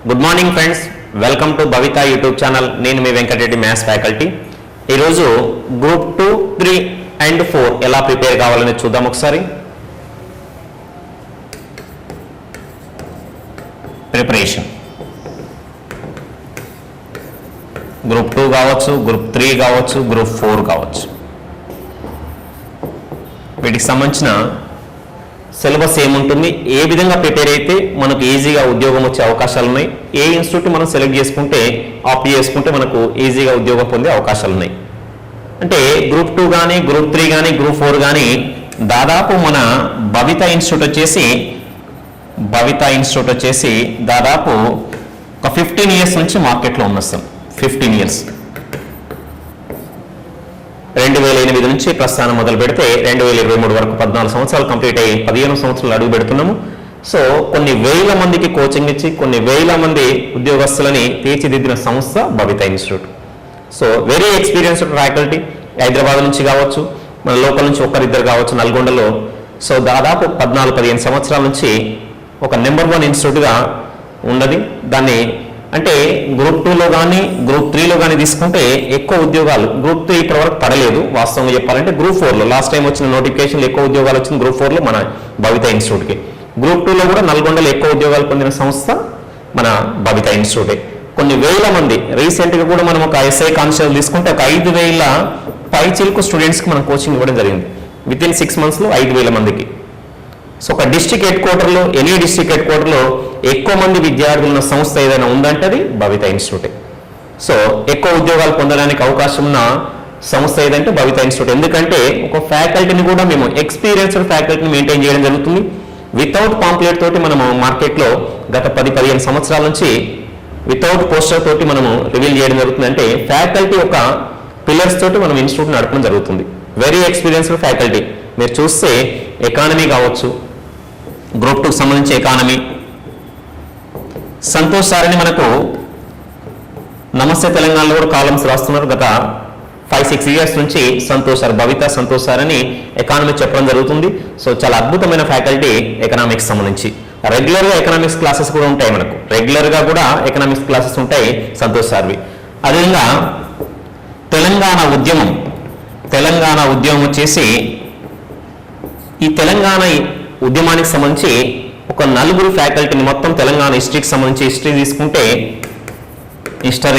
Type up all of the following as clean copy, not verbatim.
Good morning friends, welcome to Bhavitha YouTube channel. నేను మీ Venkatareddy maths faculty. ఈరోజు గ్రూప్ 2, 3 అండ్ 4 ఎలా ప్రిపేర్ కావాలని చూద్దాం ఒకసారి. ప్రిపరేషన్ గ్రూప్ 2 కావచ్చు, గ్రూప్ 3 కావచ్చు, గ్రూప్ 4 కావచ్చు. వీటికి సంబంధించిన సిలబస్ ఏముంటుంది, ఏ విధంగా ప్రిపేర్ అయితే మనకు ఈజీగా ఉద్యోగం వచ్చే అవకాశాలు ఉన్నాయి, ఏ ఇన్స్టిట్యూట్ మనం సెలెక్ట్ చేసుకుంటే ఆప్ట్ చేసుకుంటే మనకు ఈజీగా ఉద్యోగం పొందే అవకాశాలు ఉన్నాయి. అంటే గ్రూప్ 2 కానీ, గ్రూప్ 3 కానీ, గ్రూప్ 4 కానీ దాదాపు మన భవిత ఇన్స్టిట్యూట్ వచ్చేసి దాదాపు ఒక 15 ఇయర్స్ నుంచి మార్కెట్లో ఉన్నస్తాం. 15 ఇయర్స్ 2008 నుంచి ప్రస్థానం మొదలు పెడితే 2023 వరకు 14 సంవత్సరాలు కంప్లీట్ అయ్యి 15 సంవత్సరాలు అడుగు పెడుతున్నాము. సో కొన్ని వేల మందికి కోచింగ్ ఇచ్చి కొన్ని వేల మంది ఉద్యోగస్తులని తీర్చిదిద్దిన సంస్థ Bhavita institute. So very experienced faculty, Hyderabad నుంచి కావచ్చు, మన లోకల్ నుంచి ఒకరిద్దరు కావచ్చు, నల్గొండలో. సో దాదాపు 14-15 సంవత్సరాల నుంచి ఒక నెంబర్ 1 ఇన్స్టిట్యూట్గా ఉన్నది. దాన్ని అంటే గ్రూప్ 2లో కానీ గ్రూప్ 3లో కానీ తీసుకుంటే ఎక్కువ ఉద్యోగాలు గ్రూప్ 3 ఇప్పటివరకు పడలేదు. వాస్తవంగా చెప్పాలంటే గ్రూప్ 4లో లాస్ట్ టైం వచ్చిన నోటిఫికేషన్లు ఎక్కువ ఉద్యోగాలు వచ్చింది గ్రూప్ 4లో మన భవిత ఇన్స్టిట్యూట్కి. గ్రూప్ 2లో కూడా నల్గొండలో ఎక్కువ ఉద్యోగాలు పొందిన సంస్థ మన భవిత ఇన్స్టిట్యూటే. కొన్ని వేల మంది రీసెంట్గా కూడా మనం ఒక ఎస్ఐ కానిస్టేబుల్ తీసుకుంటే ఒక 5,000 పైచిలకు స్టూడెంట్స్కి మనం కోచింగ్ ఇవ్వడం జరిగింది. వితిన్ 6 monthsలో 5,000 మందికి. సో ఒక డిస్ట్రిక్ట్ హెడ్ క్వార్టర్లో, ఎనీ డిస్ట్రిక్ట్ హెడ్ క్వార్టర్లో ఎక్కువ మంది విద్యార్థులు ఉన్న సంస్థ ఏదైనా ఉందంటే అది భవిత ఇన్స్టిట్యూటే. సో ఎక్కువ ఉద్యోగాలు పొందడానికి అవకాశం ఉన్న సంస్థ ఏదంటే భవిత ఇన్స్టిట్యూట్. ఎందుకంటే ఒక ఫ్యాకల్టీని కూడా మేము ఎక్స్పీరియన్స్డ్ ఫ్యాకల్టీని మెయింటైన్ చేయడం జరుగుతుంది. వితౌట్ పాంప్లెట్ తోటి మనము మార్కెట్లో గత 10-15 సంవత్సరాల నుంచి వితౌట్ పోస్టర్ తోటి మనము రివీల్ చేయడం జరుగుతుంది. అంటే ఫ్యాకల్టీ యొక్క పిల్లర్స్ తోటి మనం ఇన్స్టిట్యూట్ నడపడం జరుగుతుంది. Very experienced faculty. మీరు చూస్తే ఎకానమీ కావచ్చు, గ్రూప్ 2కి సంబంధించి ఎకానమీ సంతోష్ సార్ అని మనకు నమస్తే తెలంగాణలో కూడా కాలమ్స్ రాస్తున్నారు. గత 5-6 ఇయర్స్ నుంచి సంతోష్ సార్, భవిత సంతోష్ సార్ అని ఎకానమీ చెప్పడం జరుగుతుంది. సో చాలా అద్భుతమైన ఫ్యాకల్టీ ఎకనామిక్స్ సంబంధించి. రెగ్యులర్గా ఎకనామిక్స్ క్లాసెస్ కూడా ఉంటాయి, మనకు రెగ్యులర్గా కూడా ఎకనామిక్స్ క్లాసెస్ ఉంటాయి సంతోష్ సార్వి. అదేవిధంగా తెలంగాణ ఉద్యమం వచ్చేసి ఈ తెలంగాణ ఉద్యమానికి సంబంధించి ఒక 4 ఫ్యాకల్టీని మొత్తం తెలంగాణ హిస్టరీకి సంబంధించి హిస్టరీ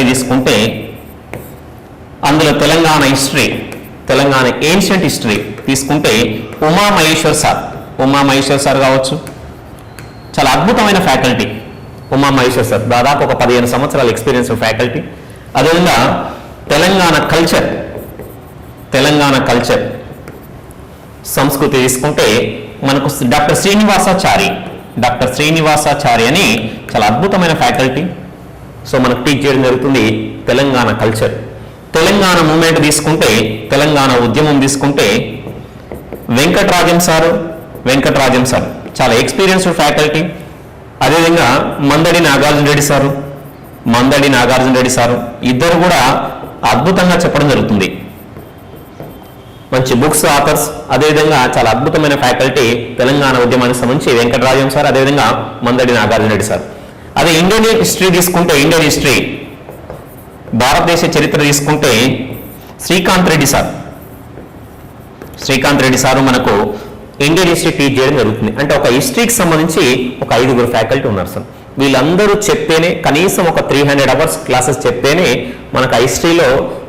తీసుకుంటే అందులో తెలంగాణ ఏన్షియంట్ హిస్టరీ తీసుకుంటే ఉమామహేశ్వర్ సార్ కావచ్చు, చాలా అద్భుతమైన ఫ్యాకల్టీ ఉమామహేశ్వర్ సార్. దాదాపు ఒక 15 సంవత్సరాల ఎక్స్పీరియన్స్ ఫ్యాకల్టీ. అదేవిధంగా తెలంగాణ కల్చర్ సంస్కృతి తీసుకుంటే మనకు డాక్టర్ శ్రీనివాసాచారి అని చాలా అద్భుతమైన ఫ్యాకల్టీ. సో మనకు టీచ్ చేయడం జరుగుతుంది తెలంగాణ కల్చర్. తెలంగాణ మూమెంట్ తీసుకుంటే, తెలంగాణ ఉద్యమం తీసుకుంటే వెంకటరాజం సార్ చాలా ఎక్స్పీరియన్స్డ్ ఫ్యాకల్టీ. అదేవిధంగా మందడి నాగార్జున రెడ్డి సారు ఇద్దరు కూడా అద్భుతంగా చెప్పడం జరుగుతుంది. మంచి బుక్స్ ఆథర్స్. అదేవిధంగా చాలా అద్భుతమైన ఫ్యాకల్టీ తెలంగాణ ఉద్యమానికి సంబంధించి వెంకటరాజం సార్, అదేవిధంగా మందడి నాగార్జున రెడ్డి సార్. అదే ఇండియన్ హిస్టరీ తీసుకుంటే, భారతదేశ చరిత్ర తీసుకుంటే శ్రీకాంత్ రెడ్డి సారు మనకు ఇండియన్ హిస్టరీ టీచ్ చేయడం జరుగుతుంది. అంటే ఒక హిస్టరీకి సంబంధించి ఒక 5 ఫ్యాకల్టీ ఉన్నారు సార్. వీళ్ళందరూ చెప్తేనే కనీసం ఒక 300 hours క్లాసెస్ చెప్తేనే మనకు హిస్టరీలో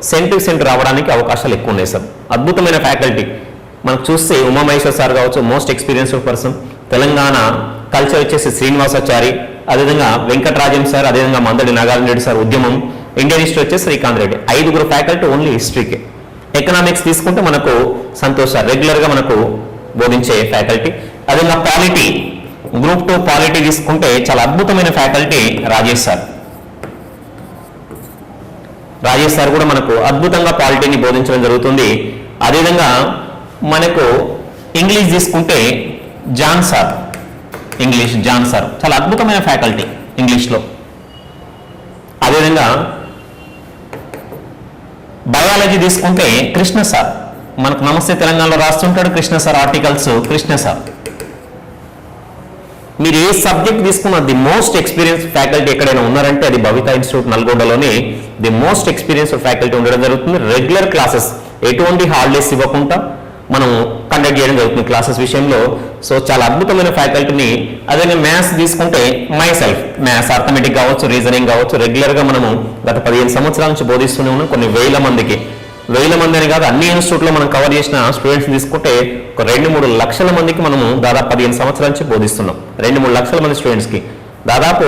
సెంట్ రావడానికి అవకాశాలు ఎక్కువ ఉన్నాయి సార్. అద్భుతమైన ఫ్యాకల్టీ. మనకు చూస్తే ఉమామహేశ్వర్ సార్ కావచ్చు, most experienced person. Telangana culture వచ్చేసి శ్రీనివాసాచారి, అదేవిధంగా వెంకటరాజం సార్, అదేవిధంగా మందడి నాగార్జున రెడ్డి సార్ ఉద్యమం. ఇండియన్ హిస్టరీ వచ్చేసి శ్రీకాంత్ రెడ్డి. 5 ఫ్యాకల్టీ ఓన్లీ హిస్టరీకి. ఎకనామిక్స్ తీసుకుంటే మనకు సంతోష్ సార్ రెగ్యులర్గా మనకు బోధించే ఫ్యాకల్టీ. అదేవిధంగా పాలిటీ, గ్రూప్ 2 పాలిటీ తీసుకుంటే చాలా అద్భుతమైన ఫ్యాకల్టీ రాజేష్ సార్ కూడా మనకు అద్భుతంగా పాలిటీని బోధించడం జరుగుతుంది. అదేవిధంగా మనకు ఇంగ్లీష్ తీసుకుంటే జాన్ సార్ చాలా అద్భుతమైన ఫ్యాకల్టీ ఇంగ్లీష్లో. అదేవిధంగా బయాలజీ తీసుకుంటే కృష్ణ సార్, మనకు నమస్తే తెలంగాణలో రాస్తుంటాడు కృష్ణ సార్ ఆర్టికల్స్. మీరు ఏ సబ్జెక్ట్ తీసుకున్న ది మోస్ట్ ఎక్స్పీరియన్స్ ఫ్యాకల్టీ ఎక్కడైనా ఉన్నారంటే అది భవిత ఇన్స్టిట్యూట్ నల్గొండలోని ది మోస్ట్ ఎక్స్పీరియన్స్ ఫ్యాకల్టీ ఉండడం జరుగుతుంది. రెగ్యులర్ క్లాసెస్ ఎటువంటి హాలిడేస్ ఇవ్వకుండా మనం కండక్ట్ చేయడం జరుగుతుంది క్లాసెస్ విషయంలో. సో చాలా అద్భుతమైన ఫ్యాకల్టీని. అదే మ్యాథ్స్ తీసుకుంటే మై సెల్ఫ్ మ్యాథ్స్ అర్థమెటిక్ కావచ్చు, రీజనింగ్ కావచ్చు, రెగ్యులర్గా మనము గత 15 సంవత్సరాల నుంచి బోధిస్తూనే ఉన్నాం. కొన్ని వేల మంది అని కాదు, అన్ని ఇన్స్టిట్యూట్లో మనం కవర్ చేసిన స్టూడెంట్స్ తీసుకుంటే ఒక 2-3 లక్షల మందికి మనము దాదాపు 15 సంవత్సరాల నుంచి బోధిస్తున్నాం. 2-3 లక్షల మంది స్టూడెంట్స్కి దాదాపు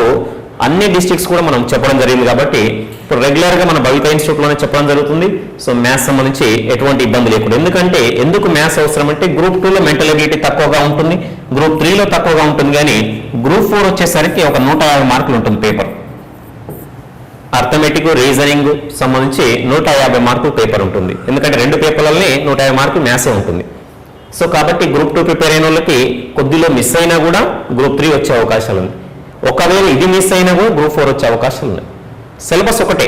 అన్ని డిస్ట్రిక్ట్స్ కూడా మనం చెప్పడం జరిగింది. కాబట్టి ఇప్పుడు రెగ్యులర్గా మన భవిత ఇన్స్టిట్యూట్లోనే చెప్పడం జరుగుతుంది. సో మ్యాథ్స్ సంబంధించి ఎటువంటి ఇబ్బంది లేకుండా. ఎందుకు మ్యాథ్స్ అవసరం అంటే గ్రూప్ 2లో మెంటల్ ఎబిలిటీ తక్కువగా ఉంటుంది, గ్రూప్ 3లో తక్కువగా ఉంటుంది. కానీ గ్రూప్ 4 వచ్చేసరికి ఒక 150 మార్కులు ఉంటుంది పేపర్. అర్థమెటిక్, రీజనింగ్ సంబంధించి 150 మార్కులు పేపర్ ఉంటుంది. ఎందుకంటే 2 పేపర్లని 150 మార్కులు మ్యాథ్సే ఉంటుంది. సో కాబట్టి గ్రూప్ 2 ప్రిపేర్ అయిన వాళ్ళకి కొద్దిలో మిస్ అయినా కూడా గ్రూప్ 3 వచ్చే అవకాశాలు ఉన్నాయి. ఒకవేళ ఇది మిస్ అయినా కూడా గ్రూప్ 4 వచ్చే అవకాశాలు ఉన్నాయి. సిలబస్ ఒకటే,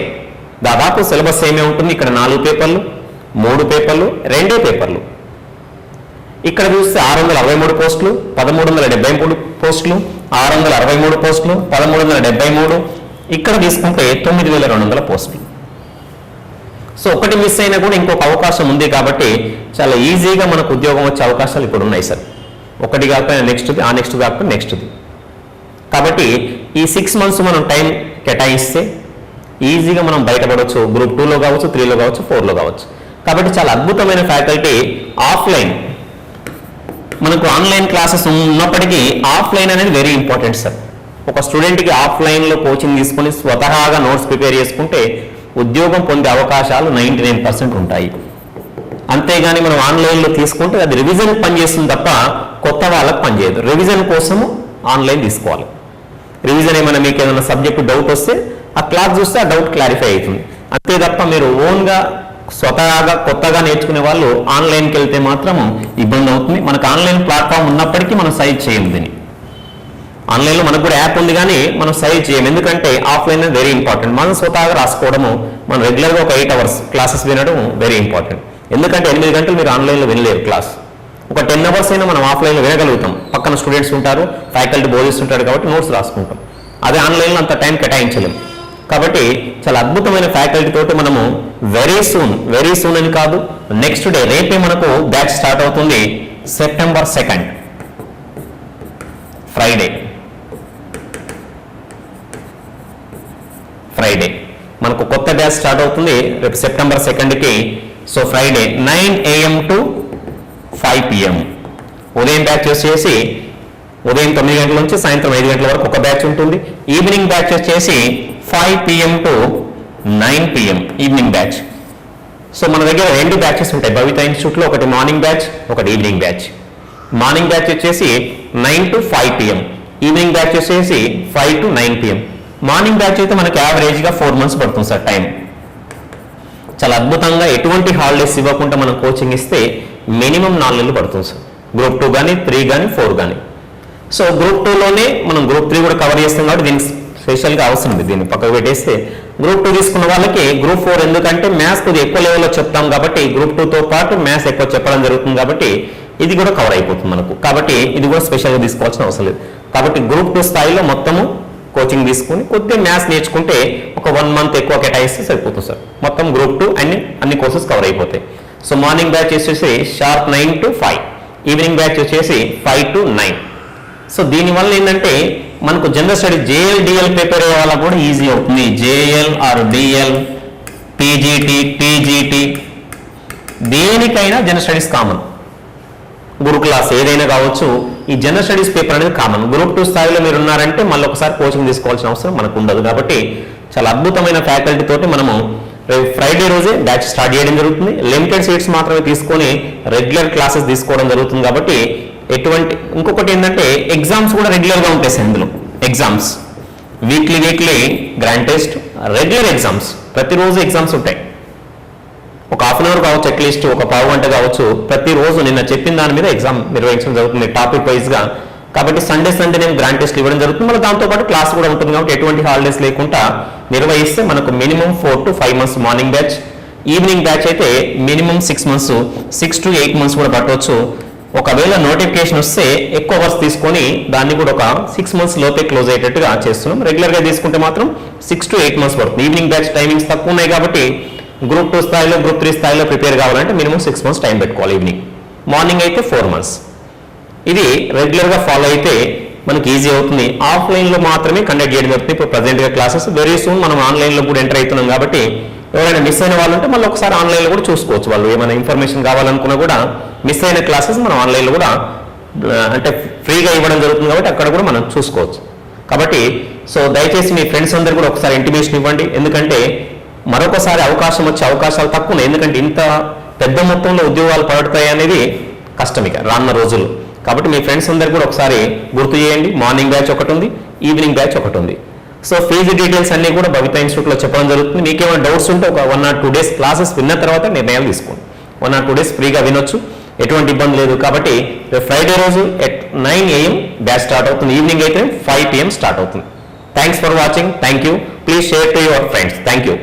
దాదాపు సిలబస్ ఏమే ఉంటుంది. ఇక్కడ 4 పేపర్లు, 3 పేపర్లు, 2 పేపర్లు. ఇక్కడ చూస్తే 663 పోస్టులు, 1373 పోస్టులు, 663 పోస్టులు, 1373. ఇక్కడ తీసుకుంటే 9200 పోస్టులు. సో ఒకటి మిస్ అయినా కూడా ఇంకొక అవకాశం ఉంది. కాబట్టి చాలా ఈజీగా మనకు ఉద్యోగం వచ్చే అవకాశాలు ఇప్పుడు ఉన్నాయి సార్. ఒకటి కాకపోయినా నెక్స్ట్ది, ఆ నెక్స్ట్ కాకపోయినా నెక్స్ట్ది. కాబట్టి ఈ 6 మంత్స్ మనం టైం కేటాయిస్తే ఈజీగా మనం బయటపడవచ్చు. గ్రూప్ 2లో కావచ్చు, 3లో కావచ్చు, 4లో కావచ్చు. కాబట్టి చాలా అద్భుతమైన ఫ్యాకల్టీ. ఆఫ్లైన్ మనకు ఆన్లైన్ క్లాసెస్ ఉన్నప్పటికీ ఆఫ్లైన్ అనేది వెరీ ఇంపార్టెంట్ సార్. ఒక స్టూడెంట్కి ఆఫ్లైన్లో కోచింగ్ తీసుకొని స్వతహాగా నోట్స్ ప్రిపేర్ చేసుకుంటే ఉద్యోగం పొందే అవకాశాలు 99% ఉంటాయి. అంతేగాని మనం ఆన్లైన్లో తీసుకుంటే అది రివిజన్ పనిచేస్తుంది తప్ప కొత్త వాళ్ళకి పనిచేయదు. రివిజన్ కోసము ఆన్లైన్ తీసుకోవాలి. రివిజన్ ఏమైనా మీకు ఏదైనా సబ్జెక్టు డౌట్ వస్తే ఆ క్లాస్ చూస్తే ఆ డౌట్ క్లారిఫై అవుతుంది. అంతే తప్ప మీరు ఓన్గా స్వతహాగా కొత్తగా నేర్చుకునే వాళ్ళు ఆన్లైన్కి వెళ్తే మాత్రం ఇబ్బంది అవుతుంది. మనకు ఆన్లైన్ ప్లాట్ఫామ్ ఉన్నప్పటికీ మనం సైజ్ చేయం. దీన్ని ఆన్లైన్లో మనకు కూడా యాప్ ఉంది కానీ మనం సైజ్ చేయం. ఎందుకంటే ఆఫ్లైన్ వెరీ ఇంపార్టెంట్. మనం స్వతహాగా రాసుకోవడము, మనం రెగ్యులర్గా ఒక 8 అవర్స్ క్లాసెస్ వినడం వెరీ ఇంపార్టెంట్. ఎందుకంటే 8 గంటలు మీరు ఆన్లైన్లో వినలేరు క్లాస్. ఒక 10 అవర్స్ అయినా మనం ఆఫ్లైన్లో వినగలుగుతాం. పక్కన స్టూడెంట్స్ ఉంటారు, ఫ్యాకల్టీ బోధిస్తుంటారు కాబట్టి నోట్స్ రాసుకుంటాం. అదే ఆన్లైన్లో అంత టైం కేటాయించలేం. కాబట్టి చాలా అద్భుతమైన ఫ్యాకల్టీ తోటి మనము వెరీ సూన్ అని కాదు, నెక్స్ట్ డే రేపే మనకు బ్యాచ్ స్టార్ట్ అవుతుంది. సెప్టెంబర్ 2 ఫ్రైడే మనకు కొత్త బ్యాచ్ స్టార్ట్ అవుతుంది రేపు సెప్టెంబర్ 2కి. So Friday 9 AM to 5 PM ఉదయం బ్యాచ్ వచ్చేసి ఉదయం 9 గంటల నుంచి సాయంత్రం 5 గంటల వరకు ఒక బ్యాచ్ ఉంటుంది. ఈవినింగ్ బ్యాచ్ వచ్చేసి 5 PM to 9 PM evening batch. So మన దగ్గర 2 బ్యాచెస్ ఉంటాయి భవిత ఇన్స్టిట్యూట్లో. ఒకటి మార్నింగ్ బ్యాచ్, ఒకటి ఈవినింగ్ బ్యాచ్. మార్నింగ్ బ్యాచ్ వచ్చేసి 9 to 5 PM, ఈవినింగ్ బ్యాచ్ వచ్చేసి 5 to 9 PM. మార్నింగ్ బ్యాచ్ అయితే మనకి యావరేజ్గా 4 months పడుతుంది సార్ టైం. చాలా అద్భుతంగా ఎటువంటి హాలిడేస్ ఇవ్వకుండా మనం కోచింగ్ ఇస్తే మినిమం 4 నెలలు పడుతుంది సార్. గ్రూప్ 2 కానీ, 3 కానీ, 4 కానీ. సో గ్రూప్ 2లోనే మనం గ్రూప్ 3 కూడా కవర్ చేస్తాం కాబట్టి దీనికి స్పెషల్గా అవసరం ఉంది. దీన్ని పక్కకు పెట్టేస్తే గ్రూప్ 2 తీసుకున్న వాళ్ళకి గ్రూప్ 4 ఎందుకంటే మ్యాథ్స్ కొద్దిగా ఎక్కువ లెవెల్లో చెప్తాం కాబట్టి గ్రూప్ 2తో పాటు మ్యాథ్స్ ఎక్కువ చెప్పడం జరుగుతుంది కాబట్టి ఇది కూడా కవర్ అయిపోతుంది మనకు. కాబట్టి ఇది కూడా స్పెషల్గా తీసుకోవాల్సిన అవసరం లేదు. కాబట్టి గ్రూప్ 2 స్థాయిలో మొత్తము కోచింగ్ తీసుకుని కొద్దిగా మ్యాథ్స్ నేర్చుకుంటే ఒక 1 month ఎక్కువ కేటాయిస్తే సరిపోతుంది సార్. మొత్తం గ్రూప్ 2 అన్ని కోర్సెస్ కవర్ అయిపోతాయి. సో మార్నింగ్ బ్యాచ్ వచ్చేసి షార్ప్ 9 to 5, ఈవినింగ్ బ్యాచ్ వచ్చేసి 5 to 9. సో దీనివల్ల ఏంటంటే మనకు general study JL DL prepare అయ్యే వాళ్ళకు కూడా ఈజీ అవుతుంది. JL or DL, PGT, TGT దేనికైనా జనరల్ స్టడీస్ కామన్. గురు క్లాస్ ఏదైనా కావచ్చు, ఈ జనరల్ స్టడీస్ పేపర్ అనేది కామన్. గ్రూప్ 2 స్థాయిలో మీరు ఉన్నారంటే మళ్ళీ ఒకసారి కోచింగ్ తీసుకోవాల్సిన అవసరం మనకు ఉండదు. కాబట్టి చాలా అద్భుతమైన ఫ్యాకల్టీ తోటి మనము రేపు ఫ్రైడే రోజే బ్యాచ్ స్టార్ట్ చేయడం జరుగుతుంది. లిమిటెడ్ సీట్స్ మాత్రమే తీసుకొని రెగ్యులర్ క్లాసెస్ తీసుకోవడం జరుగుతుంది. కాబట్టి ఇంకొకటి ఏంటంటే ఎగ్జామ్స్ కూడా రెగ్యులర్గా ఉంటాయి సార్. ఇందులో exams weekly grand test, regular exams ప్రతిరోజు ఎగ్జామ్స్ ఉంటాయి. ఒక హాఫ్ అన్ అవర్ కావచ్చు, అట్లీస్ట్ ఒక పావు గంట కావచ్చు, ప్రతిరోజు నిన్న చెప్పిన దాని మీద ఎగ్జామ్ నిర్వహించడం జరుగుతుంది టాపిక్ వైజ్గా. కాబట్టి సండే నేను గ్రాండ్ టెస్ట్ ఇవ్వడం జరుగుతుంది. మళ్ళీ దాంతోపాటు క్లాస్ కూడా ఉంటుంది. కాబట్టి ఎటువంటి హాలిడేస్ లేకుండా నిర్వహిస్తే మనకు minimum 4 to 5 months morning batch, evening batch అయితే మినిమం 6 months, 6 to 8 months కూడా పట్టవచ్చు. ఒకవేళ నోటిఫికేషన్ వస్తే ఎక్కువ అవర్స్ తీసుకొని దాన్ని కూడా ఒక 6 months లోపే క్లోజ్ అయ్యేటట్టుగా చేస్తున్నాం. రెగ్యులర్గా తీసుకుంటే మాత్రం 6 to 8 months పడుతుంది. ఈవినింగ్ బ్యాచ్ టైమింగ్స్ తక్కువ ఉన్నాయి కాబట్టి గ్రూప్ 2 స్థాయిలో గ్రూప్ 3 స్థాయిలో ప్రిపేర్ కావాలంటే మినిమం 6 months టైం పెట్టుకోవాలి. ఈవినింగ్, మార్నింగ్ అయితే 4 months. ఇది రెగ్యులర్గా ఫాలో అయితే మనకి ఈజీ అవుతుంది. ఆఫ్లైన్లో మాత్రమే కండక్ట్ చేయడం జరుగుతుంది ఇప్పుడు ప్రజెంట్గా క్లాసెస్. వెరీ సూన్ మనం ఆన్లైన్లో కూడా ఎంటర్ అవుతున్నాం కాబట్టి ఎవరైనా మిస్ అయిన వాళ్ళు ఉంటే మళ్ళీ ఒకసారి ఆన్లైన్లో కూడా చూసుకోవచ్చు. వాళ్ళు ఏమైనా ఇన్ఫర్మేషన్ కావాలనుకున్నా కూడా మిస్ అయిన క్లాసెస్ మనం ఆన్లైన్లో కూడా అంటే ఫ్రీగా ఇవ్వడం జరుగుతుంది కాబట్టి అక్కడ కూడా మనం చూసుకోవచ్చు. కాబట్టి సో దయచేసి మీ ఫ్రెండ్స్ అందరూ కూడా ఒకసారి ఇంటిమేషన్ ఇవ్వండి. ఎందుకంటే మరొకసారి అవకాశం వచ్చే అవకాశాలు తక్కువ ఉన్నాయి. ఎందుకంటే ఇంత పెద్ద మొత్తంలో ఉద్యోగాలు పడతాయి అనేది కష్టం ఇక రానున్న రోజులు. కాబట్టి మీ ఫ్రెండ్స్ అందరు కూడా ఒకసారి గుర్తు చేయండి. మార్నింగ్ బ్యాచ్ ఒకటి ఉంది, ఈవినింగ్ బ్యాచ్ ఒకటి ఉంది. సో ఫీజు డీటెయిల్స్ అన్ని కూడా భవితా ఇన్స్టిట్యూట్లో చెప్పడం జరుగుతుంది. మీకు ఏమైనా డౌట్స్ ఉంటే ఒక 1 or 2 days క్లాసెస్ విన్న తర్వాత నిర్ణయాలు తీసుకోండి. 1 or 2 days ఫ్రీగా వినొచ్చు, ఎటువంటి ఇబ్బంది లేదు. కాబట్టి ఫ్రైడే రోజు at 9 AM బ్యాచ్ స్టార్ట్ అవుతుంది. ఈవినింగ్ అయితే 5 PM స్టార్ట్ అవుతుంది. Thanks for watching. Thank you. Please share to your friends. Thank you.